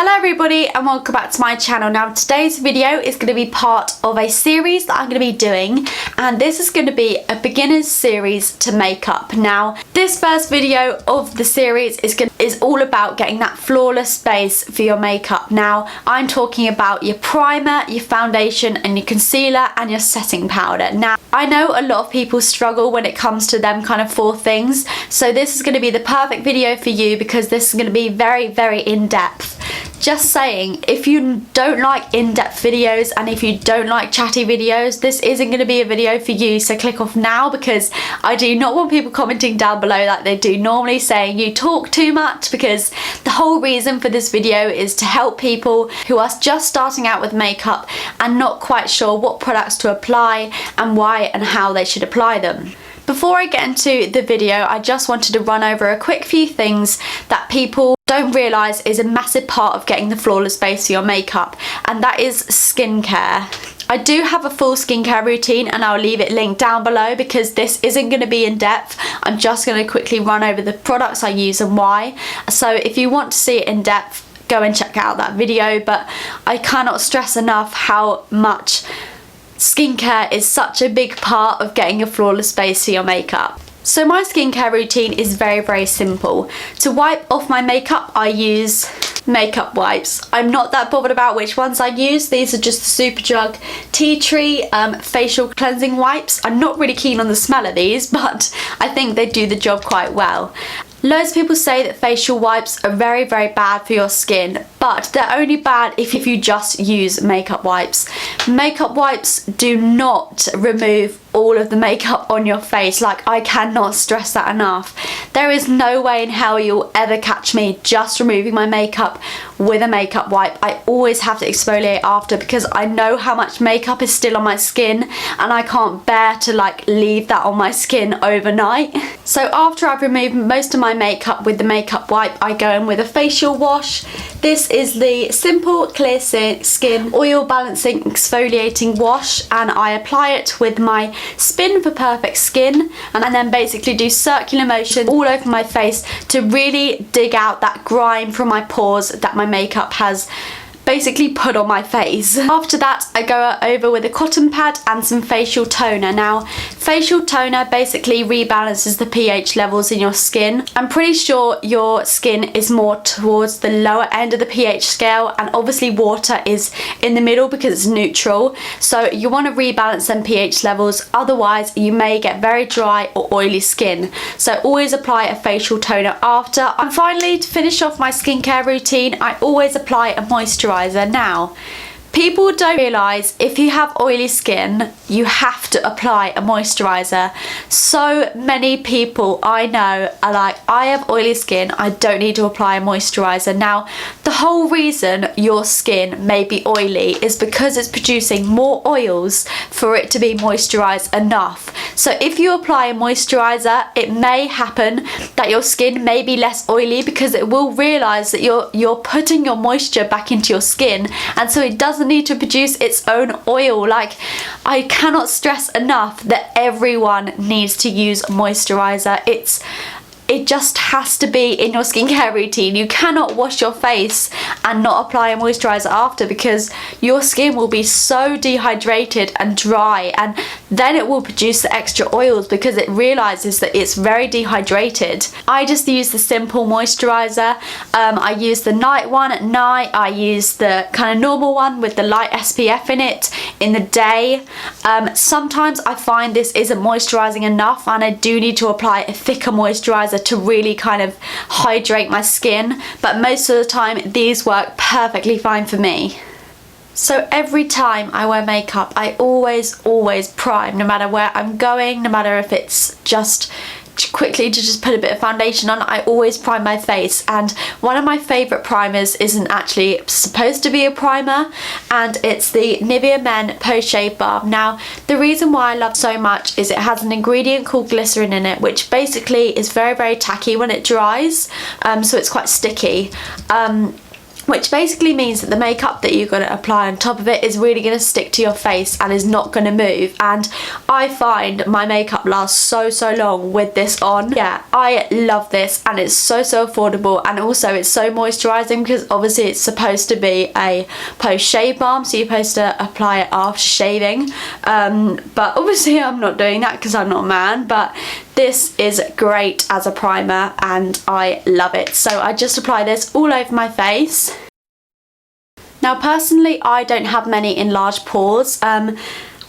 Hello everybody and welcome back to my channel. Now today's video is going to be part of a series that I'm going to be doing, and this is going to be a beginner's series to makeup. Now this first video of the series is all about getting that flawless base for your makeup. Now I'm talking about your primer, your foundation and your concealer and your setting powder. Now I know a lot of people struggle when it comes to them kind of four things, so this is going to be the perfect video for you because this is going to be very in-depth. Just saying, if you don't like in-depth videos and if you don't like chatty videos, this isn't going to be a video for you, so click off now, because I do not want people commenting down below like they do normally saying you talk too much, because the whole reason for this video is to help people who are just starting out with makeup and not quite sure what products to apply and why and how they should apply them. Before I get into the video, I just wanted to run over a quick few things that people don't realise is a massive part of getting the flawless base for your makeup, and that is skincare. I do have a full skincare routine and I'll leave it linked down below because this isn't going to be in depth. I'm just going to quickly run over the products I use and why. So if you want to see it in depth, go and check out that video, but I cannot stress enough how much skincare is such a big part of getting a flawless base for your makeup. So my skincare routine is very simple. To wipe off my makeup, I use makeup wipes. I'm not that bothered about which ones I use. These are just the Superdrug Tea Tree facial cleansing wipes. I'm not really keen on the smell of these, but I think they do the job quite well. Loads of people say that facial wipes are very bad for your skin, but they're only bad if you just use makeup wipes. Makeup wipes do not remove all of the makeup on your face. Like, I cannot stress that enough. There is no way in hell you'll ever catch me just removing my makeup with a makeup wipe. I always have to exfoliate after because I know how much makeup is still on my skin and I can't bear to leave that on my skin overnight. So after I've removed most of my makeup with the makeup wipe, I go in with a facial wash. This is the Simple Clear Skin Oil Balancing Exfoliating Wash, and I apply it with my Spin for Perfect Skin, and then basically do circular motion all over my face to really dig out that grime from my pores that my makeup has basically put on my face. After that, I go over with a cotton pad and some facial toner. Now, facial toner basically rebalances the pH levels in your skin. I'm pretty sure your skin is more towards the lower end of the pH scale, and obviously water is in the middle because it's neutral. So you want to rebalance them pH levels, otherwise you may get very dry or oily skin. So always apply a facial toner after. And finally, to finish off my skincare routine, I always apply a moisturizer. Now, people don't realise if you have oily skin, you have to apply a moisturiser. So many people I know are like, I have oily skin, I don't need to apply a moisturiser. Now, the whole reason your skin may be oily is because it's producing more oils for it to be moisturised enough. So if you apply a moisturiser, it may happen that your skin may be less oily because it will realise that you're putting your moisture back into your skin, and so it doesn't need to produce its own oil. Like, I cannot stress enough that everyone needs to use moisturizer. It just has to be in your skincare routine. You cannot wash your face and not apply a moisturizer after, because your skin will be so dehydrated and dry, and then it will produce the extra oils because it realizes that it's very dehydrated. I just use the simple moisturizer. I use the night one at night. I use the kind of normal one with the light SPF in it in the day. Sometimes I find this isn't moisturizing enough and I do need to apply a thicker moisturizer to really kind of hydrate my skin, but most of the time these work perfectly fine for me. So every time I wear makeup, I always prime, no matter where I'm going, no matter if it's just quickly to just put a bit of foundation on. I always prime my face, and one of my favourite primers isn't actually supposed to be a primer, and it's the Nivea Men Post-Shave Balm. Now, the reason why I love it so much is it has an ingredient called glycerin in it, which basically is very tacky when it dries, so it's quite sticky. which basically means that the makeup that you're going to apply on top of it is really going to stick to your face and is not going to move. And I find my makeup lasts so long with this on. Yeah, I love this, and it's so affordable, and also it's so moisturising because obviously it's supposed to be a post-shave balm, so you're supposed to apply it after shaving, but obviously I'm not doing that because I'm not a man, but this is great as a primer and I love it. So I just apply this all over my face. Now personally, I don't have many enlarged pores, and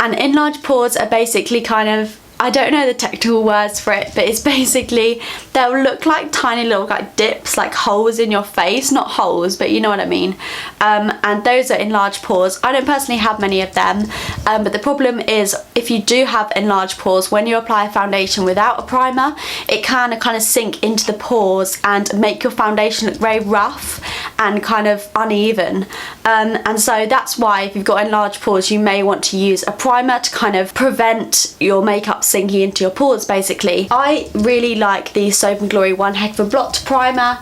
enlarged pores are basically kind of, I don't know the technical words for it, but it's basically, they'll look like tiny little like dips, like holes in your face, not holes, but you know what I mean. And those are enlarged pores. I don't personally have many of them, but the problem is if you do have enlarged pores, when you apply a foundation without a primer, it can kind of sink into the pores and make your foundation look very rough and kind of uneven. And so that's why if you've got enlarged pores, you may want to use a primer to kind of prevent your makeup sinking into your pores basically. I really like the Soap & Glory One Heck of a Blot primer.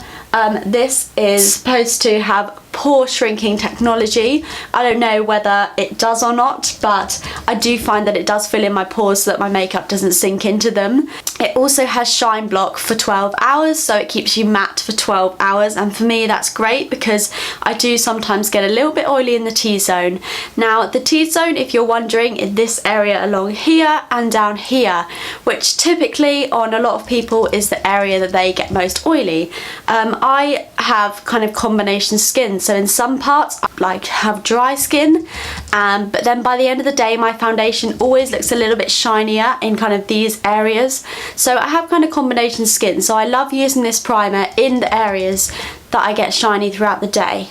This is supposed to have pore shrinking technology. I don't know whether it does or not, but I do find that it does fill in my pores so that my makeup doesn't sink into them. It also has shine block for 12 hours, so it keeps you matte for 12 hours, and for me that's great because I do sometimes get a little bit oily in the T-zone. Now the T-zone, if you're wondering, is this area along here and down here, which typically on a lot of people is the area that they get most oily. I have kind of combination skin, so in some parts I like have dry skin, but then by the end of the day my foundation always looks a little bit shinier in kind of these areas. So I have kind of combination skin, so I love using this primer in the areas that I get shiny throughout the day.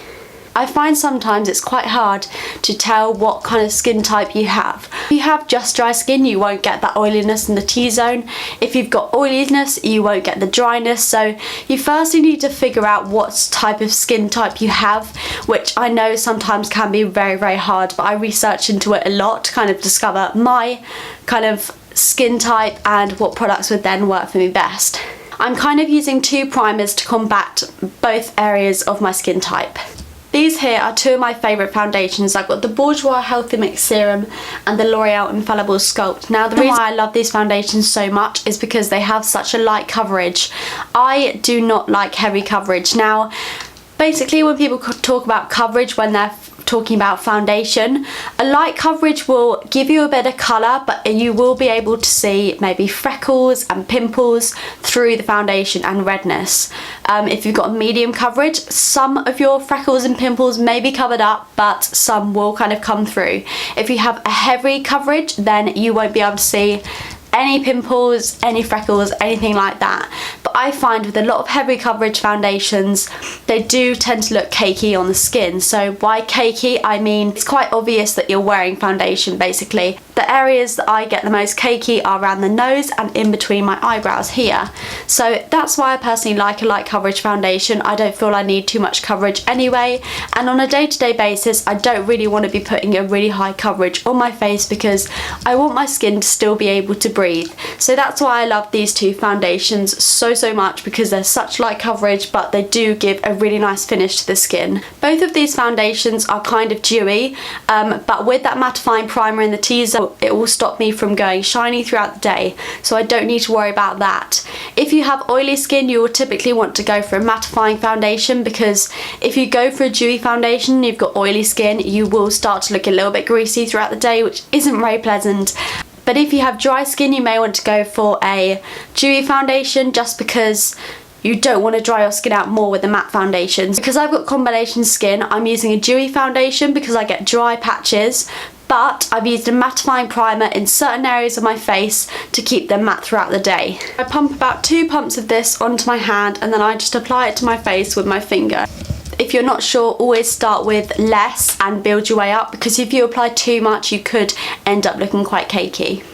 I find sometimes it's quite hard to tell what kind of skin type you have. If you have just dry skin, you won't get that oiliness in the T-zone. If you've got oiliness, you won't get the dryness. So you firstly need to figure out what type of skin type you have, which I know sometimes can be very hard, but I research into it a lot to kind of discover my kind of skin type and what products would then work for me best. I'm kind of using two primers to combat both areas of my skin type. These here are two of my favourite foundations. I've got the Bourjois Healthy Mix Serum and the L'Oreal Infallible Sculpt. Now the reason why I love these foundations so much is because they have such a light coverage. I do not like heavy coverage. Now basically when people talk about coverage when they're talking about foundation, a light coverage will give you a bit of colour, but you will be able to see maybe freckles and pimples through the foundation and redness. If you've got medium coverage, some of your freckles and pimples may be covered up, but some will kind of come through. If you have a heavy coverage, then you won't be able to see any pimples, any freckles, anything like that. But I find with a lot of heavy coverage foundations, they do tend to look cakey on the skin. So by cakey, I mean it's quite obvious that you're wearing foundation basically. The areas that I get the most cakey are around the nose and in between my eyebrows here. So that's why I personally like a light coverage foundation. I don't feel I need too much coverage anyway, and on a day-to-day basis I don't really want to be putting a really high coverage on my face because I want my skin to still be able to breathe. So that's why I love these two foundations so much, because they're such light coverage but they do give a really nice finish to the skin. Both of these foundations are kind of dewy, but with that mattifying primer in the T-zone, it will stop me from going shiny throughout the day, so I don't need to worry about that. If you have oily skin, you will typically want to go for a mattifying foundation, because if you go for a dewy foundation and you've got oily skin, you will start to look a little bit greasy throughout the day, which isn't very pleasant. But if you have dry skin, you may want to go for a dewy foundation, just because you don't want to dry your skin out more with the matte foundations. Because I've got combination skin, I'm using a dewy foundation because I get dry patches, but I've used a mattifying primer in certain areas of my face to keep them matte throughout the day. I pump about 2 pumps of this onto my hand and then I just apply it to my face with my finger. If you're not sure, always start with less and build your way up, because if you apply too much you could end up looking quite cakey.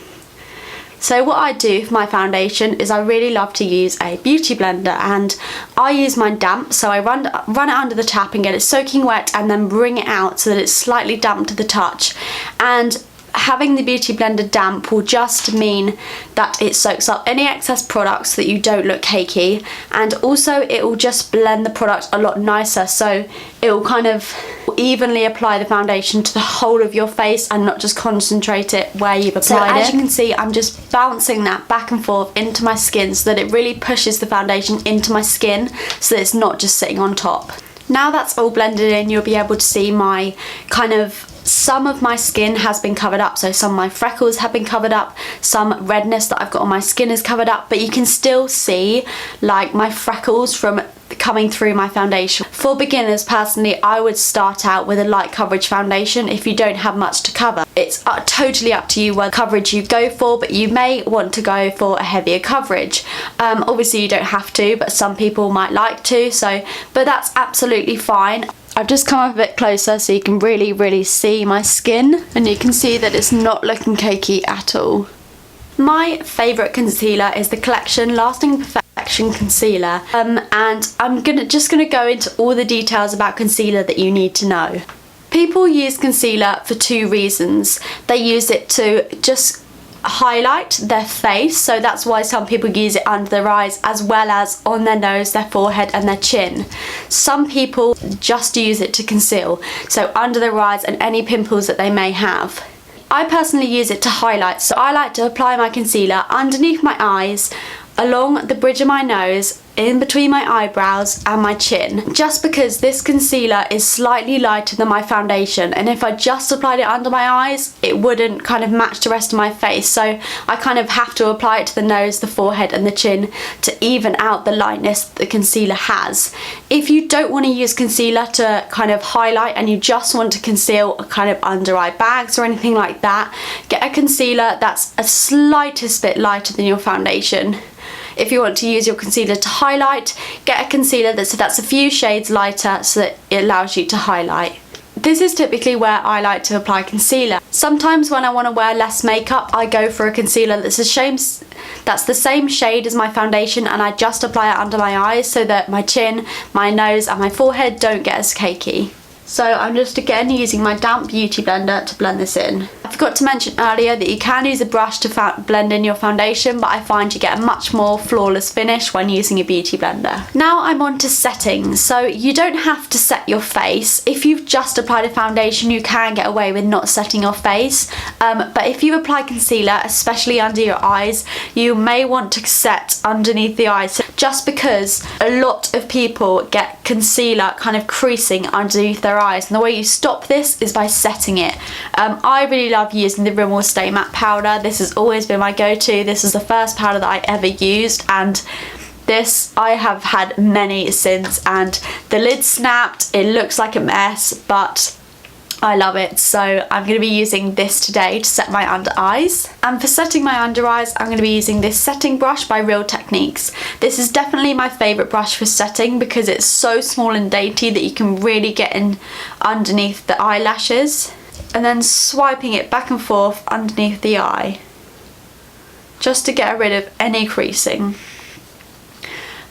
So what I do for my foundation is I really love to use a beauty blender, and I use mine damp, so I run it under the tap and get it soaking wet and then bring it out so that it's slightly damp to the touch. And having the beauty blender damp will just mean that it soaks up any excess products so that you don't look cakey, and also it will just blend the product a lot nicer, so it will kind of evenly apply the foundation to the whole of your face and not just concentrate it where you've applied it. So as you can see, I'm just bouncing that back and forth into my skin so that it really pushes the foundation into my skin so that it's not just sitting on top. Now that's all blended in, you'll be able to see my some of my skin has been covered up, so some of my freckles have been covered up, some redness that I've got on my skin is covered up, but you can still see like my freckles from coming through my foundation. For beginners, personally, I would start out with a light coverage foundation if you don't have much to cover. It's totally up to you what coverage you go for, but you may want to go for a heavier coverage. Obviously you don't have to, but some people might like to, but that's absolutely fine. I've just come up a bit closer so you can really see my skin, and you can see that it's not looking cakey at all. My favourite concealer is the Collection Lasting Perfection Concealer, and I'm just gonna go into all the details about concealer that you need to know. People use concealer for two reasons. They use it to just highlight their face, so that's why some people use it under their eyes as well as on their nose, their forehead and their chin. Some people just use it to conceal, so under their eyes and any pimples that they may have. I personally use it to highlight, so I like to apply my concealer underneath my eyes, along the bridge of my nose, in between my eyebrows and my chin, just because this concealer is slightly lighter than my foundation, and if I just applied it under my eyes it wouldn't kind of match the rest of my face, so I kind of have to apply it to the nose, the forehead and the chin to even out the lightness that the concealer has. If you don't want to use concealer to kind of highlight and you just want to conceal kind of under eye bags or anything like that, get a concealer that's a slightest bit lighter than your foundation. If you want to use your concealer to highlight, get a concealer that's a few shades lighter so that it allows you to highlight. This is typically where I like to apply concealer. Sometimes when I want to wear less makeup, I go for a concealer that's the same shade as my foundation, and I just apply it under my eyes so that my chin, my nose and my forehead don't get as cakey. So I'm just again using my damp beauty blender to blend this in. I forgot to mention earlier that you can use a brush to blend in your foundation, but I find you get a much more flawless finish when using a beauty blender. Now I'm on to setting. So you don't have to set your face. If you've just applied a foundation, you can get away with not setting your face. But if you apply concealer, especially under your eyes, you may want to set underneath the eyes, just because a lot of people get concealer kind of creasing underneath their eyes, and the way you stop this is by setting it. I really love using the Rimmel Stay Matte powder. This has always been my go-to. This is the first powder that I ever used, and this I have had many since, and the lid snapped, it looks like a mess, but I love it. So I'm going to be using this today to set my under eyes. And for setting my under eyes, I'm going to be using this setting brush by Real Techniques. This is definitely my favourite brush for setting because it's so small and dainty that you can really get in underneath the eyelashes, and then swiping it back and forth underneath the eye just to get rid of any creasing.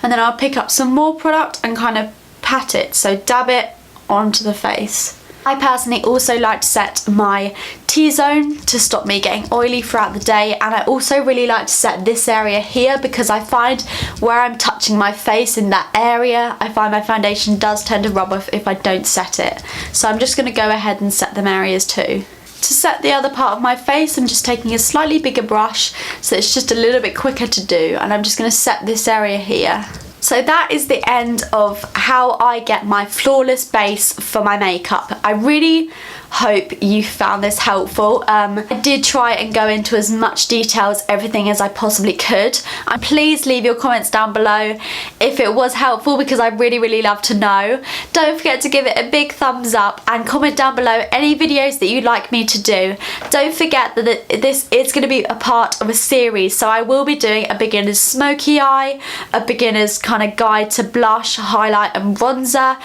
And then I'll pick up some more product and kind of pat it, so dab it onto the face. I personally also like to set my T-zone to stop me getting oily throughout the day, and I also really like to set this area here because I find where I'm touching my face in that area, I find my foundation does tend to rub off if I don't set it. So I'm just going to go ahead and set them areas too. To set the other part of my face, I'm just taking a slightly bigger brush so it's just a little bit quicker to do, and I'm just going to set this area here. So that is the end of how I get my flawless base for my makeup. I really hope you found this helpful. I did try and go into as much detail as everything as I possibly could. And please leave your comments down below if it was helpful, because I really love to know. Don't forget to give it a big thumbs up and comment down below any videos that you'd like me to do. Don't forget that this is going to be a part of a series, so I will be doing a beginner's smoky eye, a beginner's kind kind of guide to blush, highlight and bronzer.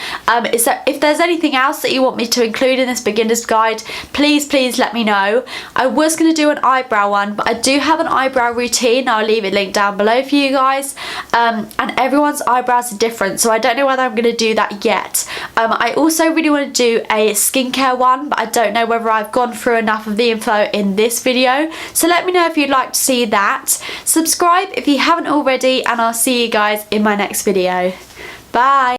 So if there's anything else that you want me to include in this beginner's guide, please let me know. I was going to do an eyebrow one, but I do have an eyebrow routine. I'll leave it linked down below for you guys. And everyone's eyebrows are different, so I don't know whether I'm going to do that yet. I also really want to do a skincare one, but I don't know whether I've gone through enough of the info in this video. So let me know if you'd like to see that. Subscribe if you haven't already, and I'll see you guys in my next video. Bye!